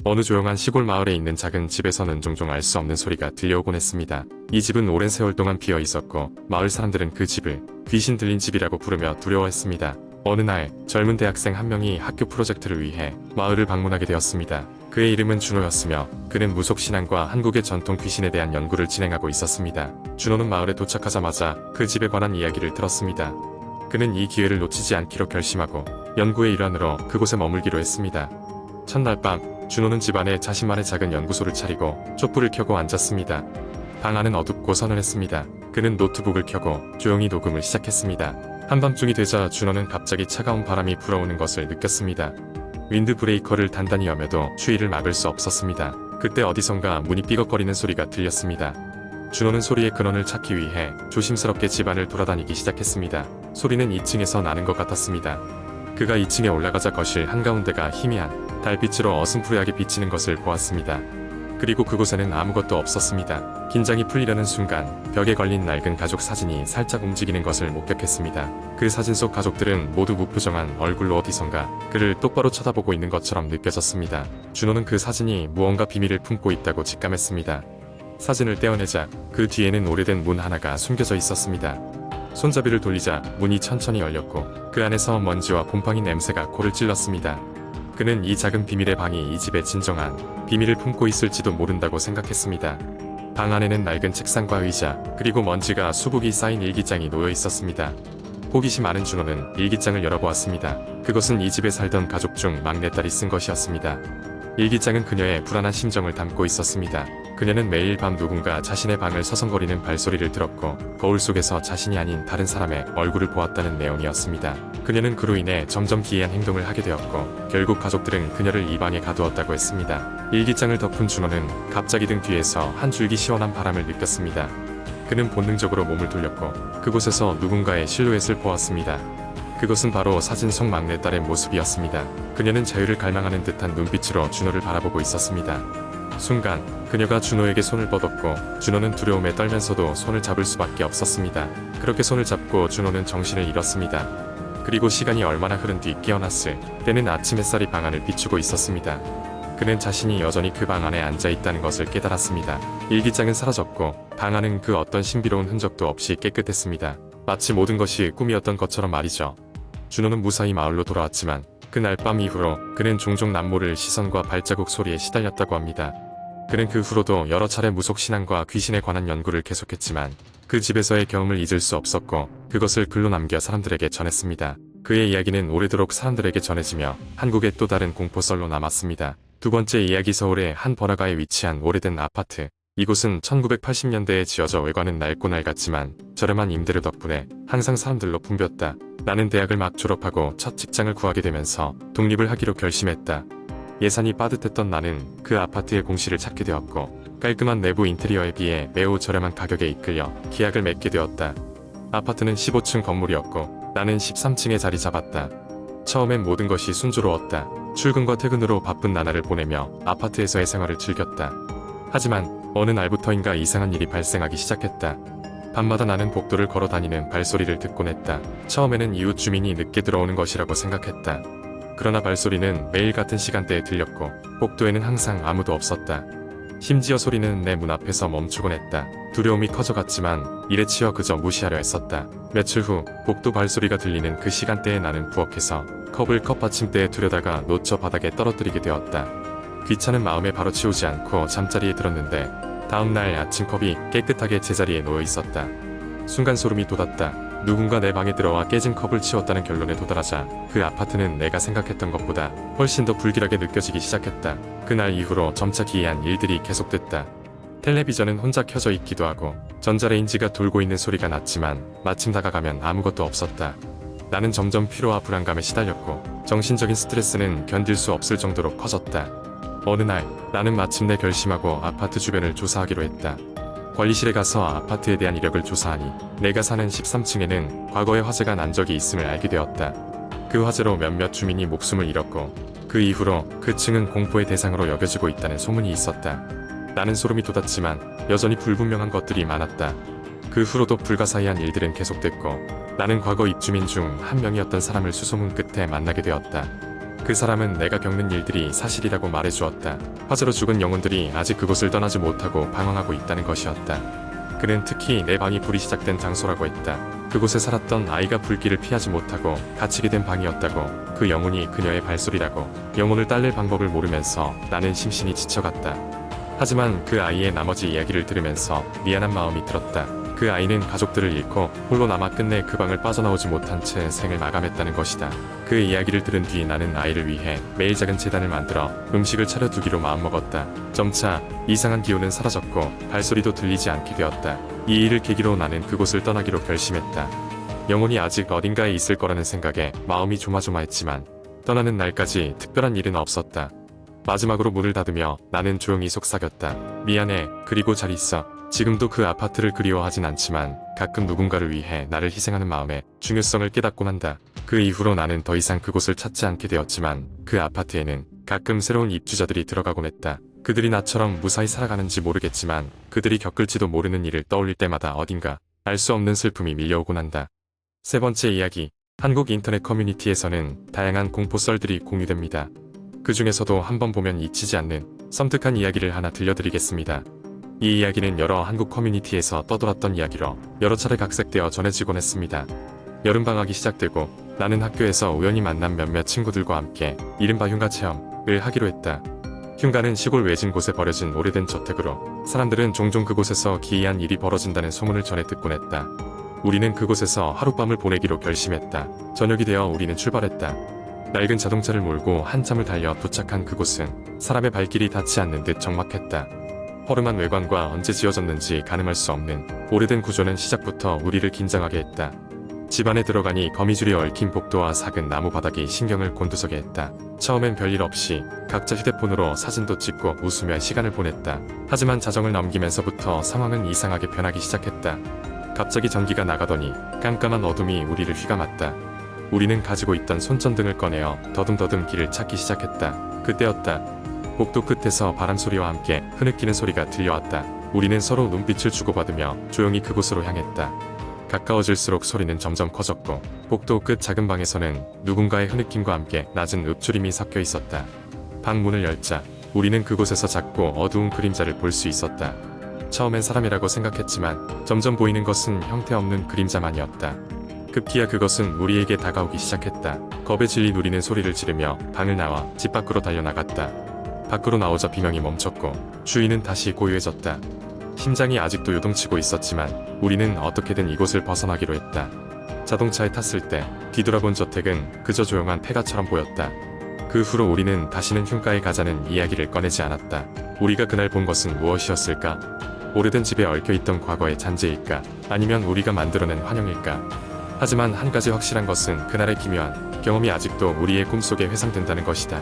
어느 조용한 시골 마을에 있는 작은 집에서는 종종 알 수 없는 소리가 들려오곤 했습니다. 이 집은 오랜 세월 동안 비어 있었고 마을 사람들은 그 집을 귀신 들린 집이라고 부르며 두려워했습니다. 어느 날 젊은 대학생 한 명이 학교 프로젝트를 위해 마을을 방문하게 되었습니다. 그의 이름은 준호였으며 그는 무속신앙과 한국의 전통 귀신에 대한 연구를 진행하고 있었습니다. 준호는 마을에 도착하자마자 그 집에 관한 이야기를 들었습니다. 그는 이 기회를 놓치지 않기로 결심하고 연구의 일환으로 그곳에 머물기로 했습니다. 첫날 밤 준호는 집안에 자신만의 작은 연구소를 차리고 촛불을 켜고 앉았습니다. 방 안은 어둡고 서늘했습니다. 그는 노트북을 켜고 조용히 녹음을 시작했습니다. 한밤중이 되자 준호는 갑자기 차가운 바람이 불어오는 것을 느꼈습니다. 윈드 브레이커를 단단히 여며도 추위를 막을 수 없었습니다. 그때 어디선가 문이 삐걱거리는 소리가 들렸습니다. 준호는 소리의 근원을 찾기 위해 조심스럽게 집안을 돌아다니기 시작했습니다. 소리는 2층에서 나는 것 같았습니다. 그가 2층에 올라가자 거실 한가운데가 희미한 달빛으로 어슴푸레하게 비치는 것을 보았습니다. 그리고 그곳에는 아무것도 없었습니다. 긴장이 풀리려는 순간 벽에 걸린 낡은 가족 사진이 살짝 움직이는 것을 목격했습니다. 그 사진 속 가족들은 모두 무표정한 얼굴로 어디선가 그를 똑바로 쳐다보고 있는 것처럼 느껴졌습니다. 준호는 그 사진이 무언가 비밀을 품고 있다고 직감했습니다. 사진을 떼어내자 그 뒤에는 오래된 문 하나가 숨겨져 있었습니다. 손잡이를 돌리자 문이 천천히 열렸고 그 안에서 먼지와 곰팡이 냄새가 코를 찔렀습니다. 그는 이 작은 비밀의 방이 이 집의 진정한 비밀을 품고 있을지도 모른다고 생각했습니다. 방 안에는 낡은 책상과 의자 그리고 먼지가 수북이 쌓인 일기장이 놓여 있었습니다. 호기심 많은 준호는 일기장을 열어보았습니다. 그것은 이 집에 살던 가족 중 막내딸이 쓴 것이었습니다. 일기장은 그녀의 불안한 심정을 담고 있었습니다. 그녀는 매일 밤 누군가 자신의 방을 서성거리는 발소리를 들었고 거울 속에서 자신이 아닌 다른 사람의 얼굴을 보았다는 내용이었습니다. 그녀는 그로 인해 점점 기이한 행동을 하게 되었고 결국 가족들은 그녀를 이 방에 가두었다고 했습니다. 일기장을 덮은 준호는 갑자기 등 뒤에서 한 줄기 시원한 바람을 느꼈습니다. 그는 본능적으로 몸을 돌렸고 그곳에서 누군가의 실루엣을 보았습니다. 그것은 바로 사진 속 막내딸의 모습이었습니다. 그녀는 자유를 갈망하는 듯한 눈빛으로 준호를 바라보고 있었습니다. 순간 그녀가 준호에게 손을 뻗었고 준호는 두려움에 떨면서도 손을 잡을 수밖에 없었습니다. 그렇게 손을 잡고 준호는 정신을 잃었습니다. 그리고 시간이 얼마나 흐른 뒤 깨어났을 때는 아침 햇살이 방 안을 비추고 있었습니다. 그는 자신이 여전히 그 방 안에 앉아있다는 것을 깨달았습니다. 일기장은 사라졌고 방 안은 그 어떤 신비로운 흔적도 없이 깨끗했습니다. 마치 모든 것이 꿈이었던 것처럼 말이죠. 준호는 무사히 마을로 돌아왔지만 그날 밤 이후로 그는 종종 남모를 시선과 발자국 소리에 시달렸다고 합니다. 그는 그 후로도 여러 차례 무속신앙과 귀신에 관한 연구를 계속했지만 그 집에서의 경험을 잊을 수 없었고 그것을 글로 남겨 사람들에게 전했습니다. 그의 이야기는 오래도록 사람들에게 전해지며 한국의 또 다른 공포썰로 남았습니다. 두 번째 이야기, 서울의 한 번화가에 위치한 오래된 아파트. 이곳은 1980년대에 지어져 외관은 낡고 낡았지만 저렴한 임대료 덕분에 항상 사람들로 붐볐다. 나는 대학을 막 졸업하고 첫 직장을 구하게 되면서 독립을 하기로 결심했다. 예산이 빠듯했던 나는 그 아파트의 공실을 찾게 되었고 깔끔한 내부 인테리어에 비해 매우 저렴한 가격에 이끌려 계약을 맺게 되었다. 아파트는 15층 건물이었고 나는 13층에 자리 잡았다. 처음엔 모든 것이 순조로웠다. 출근과 퇴근으로 바쁜 나날을 보내며 아파트에서의 생활을 즐겼다. 하지만 어느 날부터인가 이상한 일이 발생하기 시작했다. 밤마다 나는 복도를 걸어 다니는 발소리를 듣곤 했다. 처음에는 이웃 주민이 늦게 들어오는 것이라고 생각했다. 그러나 발소리는 매일 같은 시간대에 들렸고 복도에는 항상 아무도 없었다. 심지어 소리는 내 문 앞에서 멈추곤 했다. 두려움이 커져갔지만 일에 치여 그저 무시하려 했었다. 며칠 후 복도 발소리가 들리는 그 시간대에 나는 부엌에서 컵을 컵받침대에 두려다가 놓쳐 바닥에 떨어뜨리게 되었다. 귀찮은 마음에 바로 치우지 않고 잠자리에 들었는데 다음날 아침 컵이 깨끗하게 제자리에 놓여 있었다. 순간 소름이 돋았다. 누군가 내 방에 들어와 깨진 컵을 치웠다는 결론에 도달하자 그 아파트는 내가 생각했던 것보다 훨씬 더 불길하게 느껴지기 시작했다. 그날 이후로 점차 기이한 일들이 계속됐다. 텔레비전은 혼자 켜져 있기도 하고 전자레인지가 돌고 있는 소리가 났지만 마침 다가가면 아무것도 없었다. 나는 점점 피로와 불안감에 시달렸고 정신적인 스트레스는 견딜 수 없을 정도로 커졌다. 어느 날 나는 마침내 결심하고 아파트 주변을 조사하기로 했다. 관리실에 가서 아파트에 대한 이력을 조사하니 내가 사는 13층에는 과거에 화재가 난 적이 있음을 알게 되었다. 그 화재로 몇몇 주민이 목숨을 잃었고 그 이후로 그 층은 공포의 대상으로 여겨지고 있다는 소문이 있었다. 나는 소름이 돋았지만 여전히 불분명한 것들이 많았다. 그 후로도 불가사의한 일들은 계속됐고 나는 과거 입주민 중 한 명이었던 사람을 수소문 끝에 만나게 되었다. 그 사람은 내가 겪는 일들이 사실이라고 말해주었다. 화재로 죽은 영혼들이 아직 그곳을 떠나지 못하고 방황하고 있다는 것이었다. 그는 특히 내 방이 불이 시작된 장소라고 했다. 그곳에 살았던 아이가 불길을 피하지 못하고 갇히게 된 방이었다고. 그 영혼이 그녀의 발소리라고. 영혼을 딸릴 방법을 모르면서 나는 심신이 지쳐갔다. 하지만 그 아이의 나머지 이야기를 들으면서 미안한 마음이 들었다. 그 아이는 가족들을 잃고 홀로 남아 끝내 그 방을 빠져나오지 못한 채 생을 마감했다는 것이다. 그 이야기를 들은 뒤 나는 아이를 위해 매일 작은 제단을 만들어 음식을 차려두기로 마음먹었다. 점차 이상한 기운은 사라졌고 발소리도 들리지 않게 되었다. 이 일을 계기로 나는 그곳을 떠나기로 결심했다. 영혼이 아직 어딘가에 있을 거라는 생각에 마음이 조마조마했지만 떠나는 날까지 특별한 일은 없었다. 마지막으로 문을 닫으며 나는 조용히 속삭였다. 미안해. 그리고 잘 있어. 지금도 그 아파트를 그리워하진 않지만 가끔 누군가를 위해 나를 희생하는 마음의 중요성을 깨닫곤 한다. 그 이후로 나는 더 이상 그곳을 찾지 않게 되었지만 그 아파트에는 가끔 새로운 입주자들이 들어가곤 했다. 그들이 나처럼 무사히 살아가는지 모르겠지만 그들이 겪을지도 모르는 일을 떠올릴 때마다 어딘가 알 수 없는 슬픔이 밀려오곤 한다. 세 번째 이야기. 한국 인터넷 커뮤니티에서는 다양한 공포 썰들이 공유됩니다. 그 중에서도 한번 보면 잊히지 않는 섬뜩한 이야기를 하나 들려드리겠습니다. 이 이야기는 여러 한국 커뮤니티에서 떠돌았던 이야기로 여러 차례 각색되어 전해지곤 했습니다. 여름방학이 시작되고 나는 학교에서 우연히 만난 몇몇 친구들과 함께 이른바 흉가 체험을 하기로 했다. 흉가는 시골 외진 곳에 버려진 오래된 저택으로 사람들은 종종 그곳에서 기이한 일이 벌어진다는 소문을 전해 듣곤 했다. 우리는 그곳에서 하룻밤을 보내기로 결심했다. 저녁이 되어 우리는 출발했다. 낡은 자동차를 몰고 한참을 달려 도착한 그곳은 사람의 발길이 닿지 않는 듯 적막했다. 허름한 외관과 언제 지어졌는지 가늠할 수 없는 오래된 구조는 시작부터 우리를 긴장하게 했다. 집 안에 들어가니 거미줄이 얽힌 복도와 작은 나무 바닥이 신경을 곤두서게 했다. 처음엔 별일 없이 각자 휴대폰으로 사진도 찍고 웃으며 시간을 보냈다. 하지만 자정을 넘기면서부터 상황은 이상하게 변하기 시작했다. 갑자기 전기가 나가더니 깜깜한 어둠이 우리를 휘감았다. 우리는 가지고 있던 손전등을 꺼내어 더듬더듬 길을 찾기 시작했다. 그때였다. 복도 끝에서 바람소리와 함께 흐느끼는 소리가 들려왔다. 우리는 서로 눈빛을 주고받으며 조용히 그곳으로 향했다. 가까워질수록 소리는 점점 커졌고 복도 끝 작은 방에서는 누군가의 흐느낌과 함께 낮은 읊조림이 섞여 있었다. 방 문을 열자 우리는 그곳에서 작고 어두운 그림자를 볼 수 있었다. 처음엔 사람이라고 생각했지만 점점 보이는 것은 형태없는 그림자만이었다. 급기야 그것은 우리에게 다가오기 시작했다. 겁에 질린 우리는 소리를 지르며 방을 나와 집 밖으로 달려나갔다. 밖으로 나오자 비명이 멈췄고 주위는 다시 고요해졌다. 심장이 아직도 요동치고 있었지만 우리는 어떻게든 이곳을 벗어나기로 했다. 자동차에 탔을 때 뒤돌아본 저택은 그저 조용한 폐가처럼 보였다. 그 후로 우리는 다시는 흉가에 가자는 이야기를 꺼내지 않았다. 우리가 그날 본 것은 무엇이었을까? 오래된 집에 얽혀있던 과거의 잔재일까? 아니면 우리가 만들어낸 환영일까? 하지만 한 가지 확실한 것은 그날의 기묘한 경험이 아직도 우리의 꿈속에 회상된다는 것이다.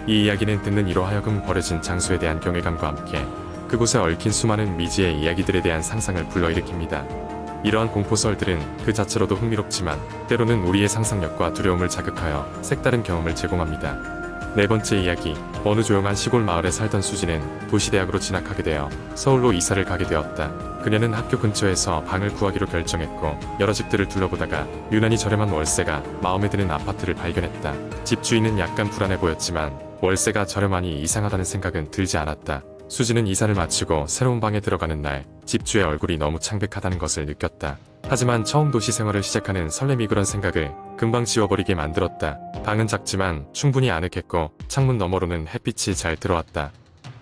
이 이야기는 듣는 이로 하여금 버려진 장소에 대한 경외감과 함께 그곳에 얽힌 수많은 미지의 이야기들에 대한 상상을 불러일으킵니다. 이러한 공포설들은 그 자체로도 흥미롭지만 때로는 우리의 상상력과 두려움을 자극하여 색다른 경험을 제공합니다. 네 번째 이야기. 어느 조용한 시골 마을에 살던 수지는 도시대학으로 진학하게 되어 서울로 이사를 가게 되었다. 그녀는 학교 근처에서 방을 구하기로 결정했고 여러 집들을 둘러보다가 유난히 저렴한 월세가 마음에 드는 아파트를 발견했다. 집주인은 약간 불안해 보였지만 월세가 저렴하니 이상하다는 생각은 들지 않았다. 수지는 이사를 마치고 새로운 방에 들어가는 날 집주의 얼굴이 너무 창백하다는 것을 느꼈다. 하지만 처음 도시 생활을 시작하는 설렘이 그런 생각을 금방 지워버리게 만들었다. 방은 작지만 충분히 아늑했고 창문 너머로는 햇빛이 잘 들어왔다.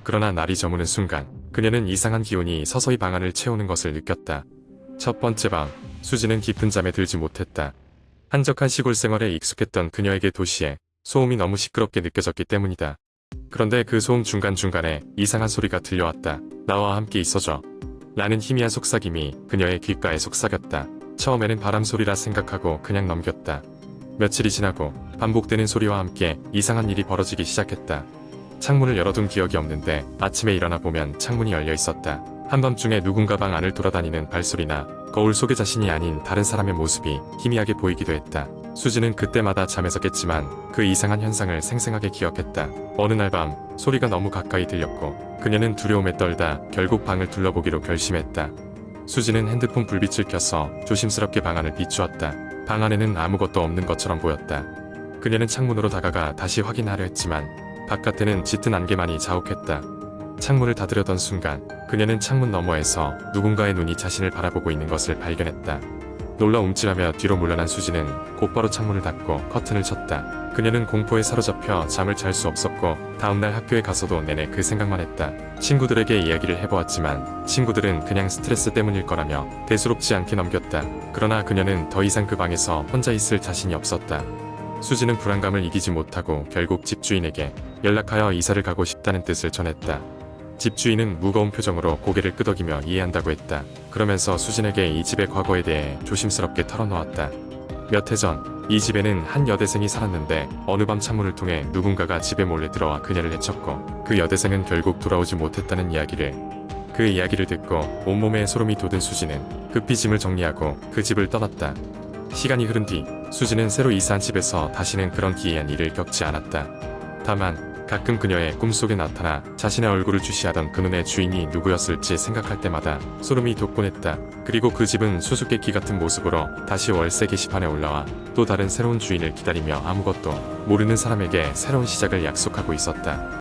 그러나 날이 저무는 순간 그녀는 이상한 기운이 서서히 방 안을 채우는 것을 느꼈다. 첫 번째 밤, 수지는 깊은 잠에 들지 못했다. 한적한 시골 생활에 익숙했던 그녀에게 도시의 소음이 너무 시끄럽게 느껴졌기 때문이다. 그런데 그 소음 중간중간에 이상한 소리가 들려왔다. 나와 함께 있어줘. 라는 희미한 속삭임이 그녀의 귓가에 속삭였다. 처음에는 바람소리라 생각하고 그냥 넘겼다. 며칠이 지나고 반복되는 소리와 함께 이상한 일이 벌어지기 시작했다. 창문을 열어둔 기억이 없는데 아침에 일어나 보면 창문이 열려 있었다. 한밤중에 누군가 방 안을 돌아다니는 발소리나 거울 속의 자신이 아닌 다른 사람의 모습이 희미하게 보이기도 했다. 수지는 그때마다 잠에서 깼지만 그 이상한 현상을 생생하게 기억했다. 어느 날 밤 소리가 너무 가까이 들렸고 그녀는 두려움에 떨다 결국 방을 둘러보기로 결심했다. 수지는 핸드폰 불빛을 켜서 조심스럽게 방 안을 비추었다. 방 안에는 아무것도 없는 것처럼 보였다. 그녀는 창문으로 다가가 다시 확인하려 했지만 바깥에는 짙은 안개만이 자욱했다. 창문을 닫으려던 순간 그녀는 창문 너머에서 누군가의 눈이 자신을 바라보고 있는 것을 발견했다. 놀라 움찔하며 뒤로 물러난 수지는 곧바로 창문을 닫고 커튼을 쳤다. 그녀는 공포에 사로잡혀 잠을 잘 수 없었고 다음날 학교에 가서도 내내 그 생각만 했다. 친구들에게 이야기를 해보았지만 친구들은 그냥 스트레스 때문일 거라며 대수롭지 않게 넘겼다. 그러나 그녀는 더 이상 그 방에서 혼자 있을 자신이 없었다. 수지는 불안감을 이기지 못하고 결국 집주인에게 연락하여 이사를 가고 싶다는 뜻을 전했다. 집주인은 무거운 표정으로 고개를 끄덕이며 이해한다고 했다. 그러면서 수진에게 이 집의 과거에 대해 조심스럽게 털어놓았다. 몇 해 전 이 집에는 한 여대생이 살았는데 어느 밤 창문을 통해 누군가가 집에 몰래 들어와 그녀를 해쳤고 그 여대생은 결국 돌아오지 못했다는 이야기를. 그 이야기를 듣고 온몸에 소름이 돋은 수지는 급히 짐을 정리하고 그 집을 떠났다. 시간이 흐른 뒤 수지는 새로 이사한 집에서 다시는 그런 기이한 일을 겪지 않았다. 다만 가끔 그녀의 꿈속에 나타나 자신의 얼굴을 주시하던 그눈의 주인이 누구였을지 생각할 때마다 소름이 돋곤 했다. 그리고 그 집은 수수께끼 같은 모습으로 다시 월세 게시판에 올라와 또 다른 새로운 주인을 기다리며 아무것도 모르는 사람에게 새로운 시작을 약속하고 있었다.